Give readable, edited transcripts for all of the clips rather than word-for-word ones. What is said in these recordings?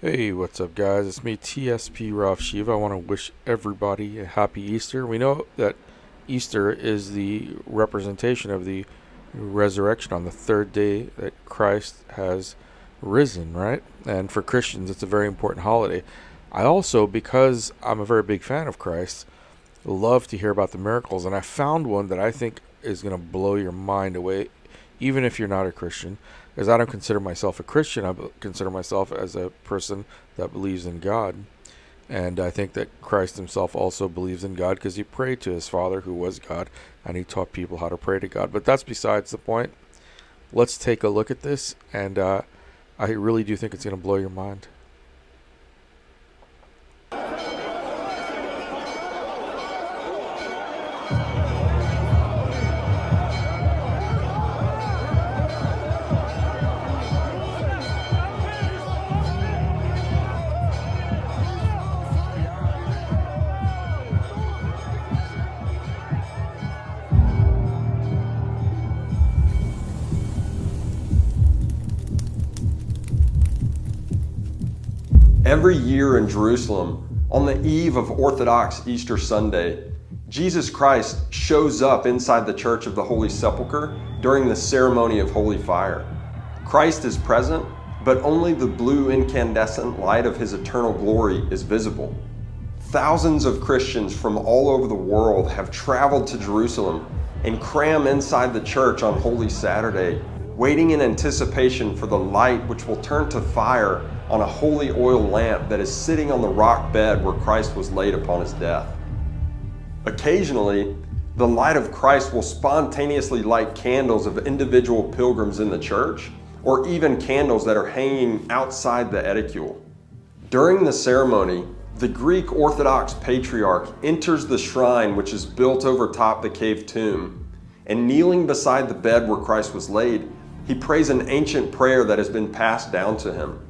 Hey, what's up, guys? It's me, TSPRavshiva. I want to wish everybody a happy Easter. We know that Easter is the representation of the resurrection on the third day that Christ has risen, right? And for Christians, it's a very important holiday. I also, because I'm a very big fan of Christ, love to hear about the miracles. And I found one that I think is going to blow your mind away, even if you're not a Christian, because I don't consider myself a Christian. I consider myself as a person that believes in God. And I think that Christ himself also believes in God because he prayed to his Father, who was God, and he taught people how to pray to God. But that's besides the point. Let's take a look at this, and I really do think it's going to blow your mind. Every year in Jerusalem, on the eve of Orthodox Easter Sunday, Jesus Christ shows up inside the Church of the Holy Sepulchre during the ceremony of Holy Fire. Christ is present, but only the blue incandescent light of his eternal glory is visible. Thousands of Christians from all over the world have traveled to Jerusalem and cram inside the church on Holy Saturday, waiting in anticipation for the light which will turn to fire on a holy oil lamp that is sitting on the rock bed where Christ was laid upon his death. Occasionally, the light of Christ will spontaneously light candles of individual pilgrims in the church, or even candles that are hanging outside the edicule. During the ceremony, the Greek Orthodox Patriarch enters the shrine which is built over top the cave tomb, and kneeling beside the bed where Christ was laid, he prays an ancient prayer that has been passed down to him.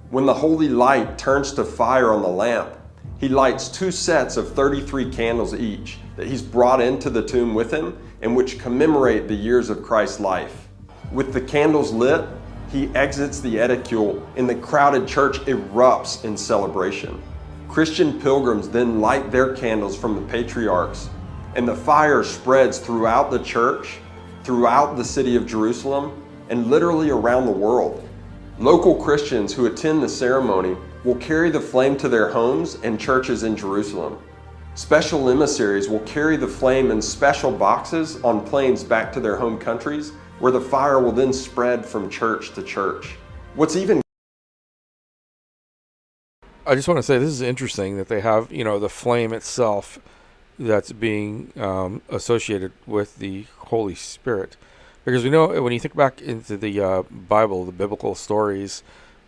When the holy light turns to fire on the lamp, he lights 2 sets of 33 candles each that he's brought into the tomb with him and which commemorate the years of Christ's life. With the candles lit, he exits the edicule and the crowded church erupts in celebration. Christian pilgrims then light their candles from the patriarchs, and the fire spreads throughout the church, throughout the city of Jerusalem, and literally around the world. Local Christians who attend the ceremony will carry the flame to their homes and churches in Jerusalem. Special emissaries will carry the flame in special boxes on planes back to their home countries, where the fire will then spread from church to church. I just want to say this is interesting that they have, the flame itself that's being associated with the Holy Spirit. Because we know when you think back into the Bible, the biblical stories,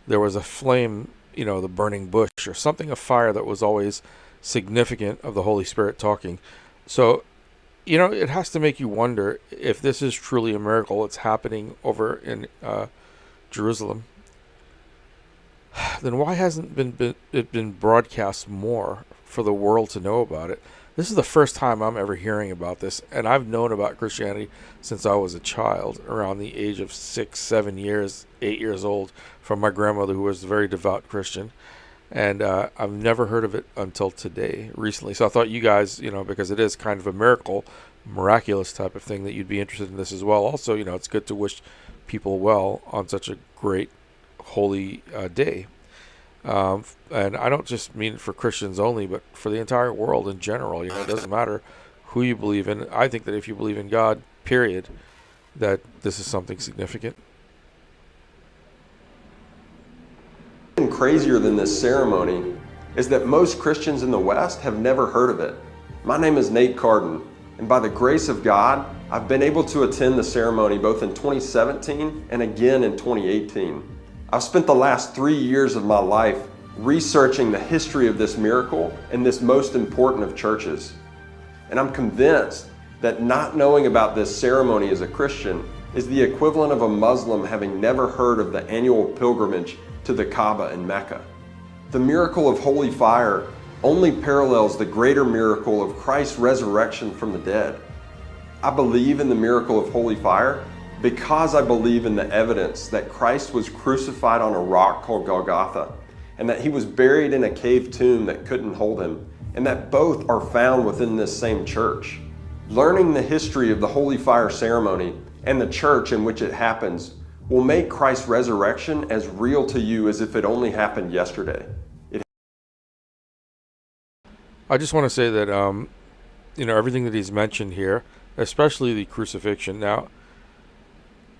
there was a flame, the burning bush or something of fire that was always significant of the Holy Spirit talking. So, it has to make you wonder if this is truly a miracle. It's happening over in Jerusalem. Then why hasn't it been broadcast more for the world to know about it? This is the first time I'm ever hearing about this, and I've known about Christianity since I was a child, around the age of 6, 7 years, 8 years old, from my grandmother, who was a very devout Christian. And I've never heard of it until today, recently. So I thought you guys, because it is kind of a miraculous type of thing, that you'd be interested in this as well. Also, it's good to wish people well on such a great, holy day. And I don't just mean it for Christians only, but for the entire world in general. It doesn't matter who you believe in. I think that if you believe in God, period, that this is something significant. Even crazier than this ceremony is that most Christians in the West have never heard of it. My name is Nate Carden, and by the grace of God, I've been able to attend the ceremony both in 2017 and again in 2018. I've spent the last 3 years of my life researching the history of this miracle in this most important of churches. And I'm convinced that not knowing about this ceremony as a Christian is the equivalent of a Muslim having never heard of the annual pilgrimage to the Kaaba in Mecca. The miracle of holy fire only parallels the greater miracle of Christ's resurrection from the dead. I believe in the miracle of holy fire because I believe in the evidence that Christ was crucified on a rock called Golgotha, and that he was buried in a cave tomb that couldn't hold him, and that both are found within this same church. Learning the history of the Holy Fire ceremony and the church in which it happens will make Christ's resurrection as real to you as if it only happened yesterday. I just want to say that, everything that he's mentioned here, especially the crucifixion. Now,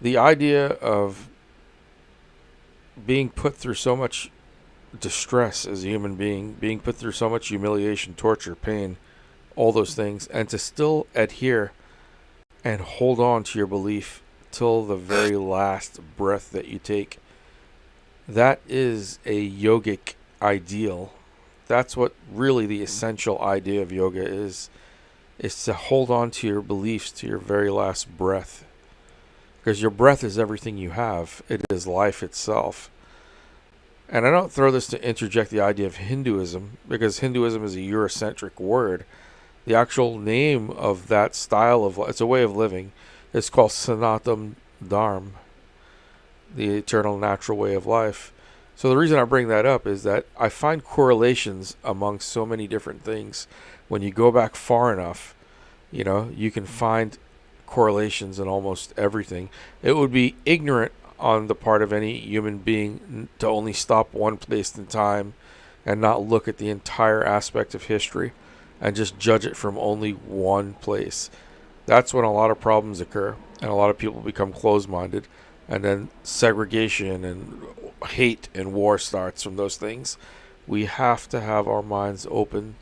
the idea of being put through so much distress as a human being put through so much humiliation, torture, pain, all those things, and to still adhere and hold on to your belief till the very last breath that you take, that is a yogic ideal. That's what really the essential idea of yoga is to hold on to your beliefs to your very last breath. Because your breath is everything you have. It is life itself. And I don't throw this to interject the idea of Hinduism, because Hinduism is a Eurocentric word. The actual name of that style of it's a way of living. It's called Sanatana Dharma, the eternal natural way of life. So the reason I bring that up is that I find correlations among so many different things. When you go back far enough, you can find correlations in almost everything. It would be ignorant on the part of any human being to only stop one place in time and not look at the entire aspect of history and just judge it from only one place. That's when a lot of problems occur and a lot of people become closed-minded, and then segregation and hate and war starts from those things. We have to have our minds open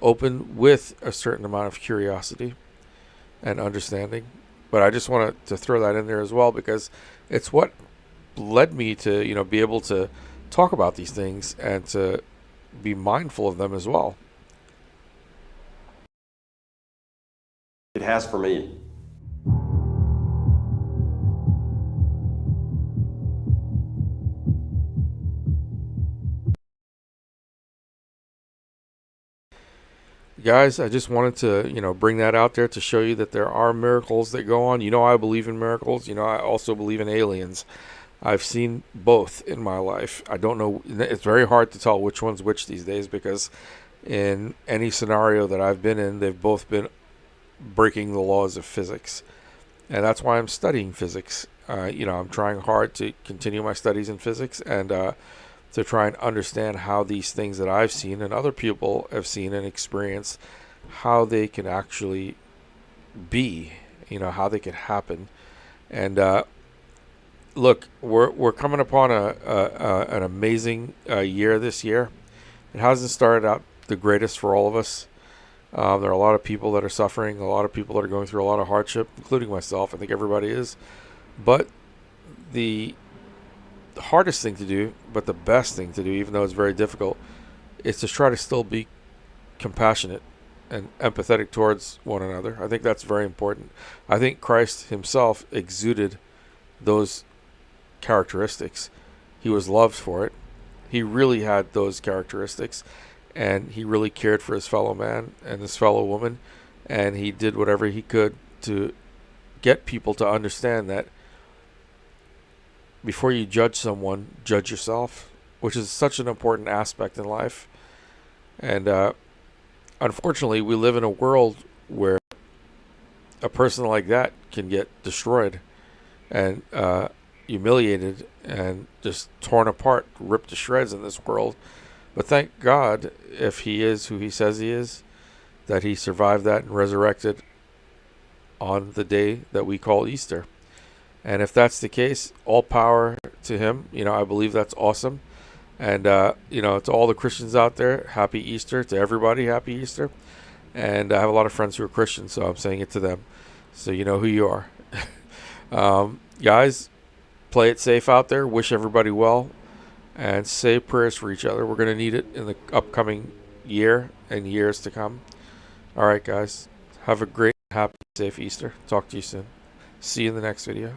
with a certain amount of curiosity and understanding. But I just wanted to throw that in there as well, because it's what led me to, be able to talk about these things and to be mindful of them as well. It has for me. Guys, I just wanted to, bring that out there to show you that there are miracles that go on. I believe in miracles. I also believe in aliens. I've seen both in my life. I don't know. It's very hard to tell which one's which these days, because in any scenario that I've been in, they've both been breaking the laws of physics. And that's why I'm studying physics. I'm trying hard to continue my studies in physics and to try and understand how these things that I've seen and other people have seen and experienced, how they can actually be, how they can happen. And look, we're coming upon an amazing year this year. It hasn't started out the greatest for all of us. There are a lot of people that are suffering, a lot of people that are going through a lot of hardship, including myself. I think everybody is. But the hardest thing to do, but the best thing to do, even though it's very difficult, is to try to still be compassionate and empathetic towards one another. I think that's very important. I think Christ himself exuded those characteristics. He was loved for it. He really had those characteristics, and he really cared for his fellow man and his fellow woman, and he did whatever he could to get people to understand that before you judge someone, judge yourself, which is such an important aspect in life. And unfortunately, we live in a world where a person like that can get destroyed and humiliated and just torn apart, ripped to shreds in this world. But thank God, if he is who he says he is, that he survived that and resurrected on the day that we call Easter. And if that's the case, all power to him. I believe that's awesome. And, to all the Christians out there, happy Easter. To everybody, happy Easter. And I have a lot of friends who are Christians, so I'm saying it to them. So you know who you are. Guys, play it safe out there. Wish everybody well. And say prayers for each other. We're going to need it in the upcoming year and years to come. All right, guys. Have a great, happy, safe Easter. Talk to you soon. See you in the next video.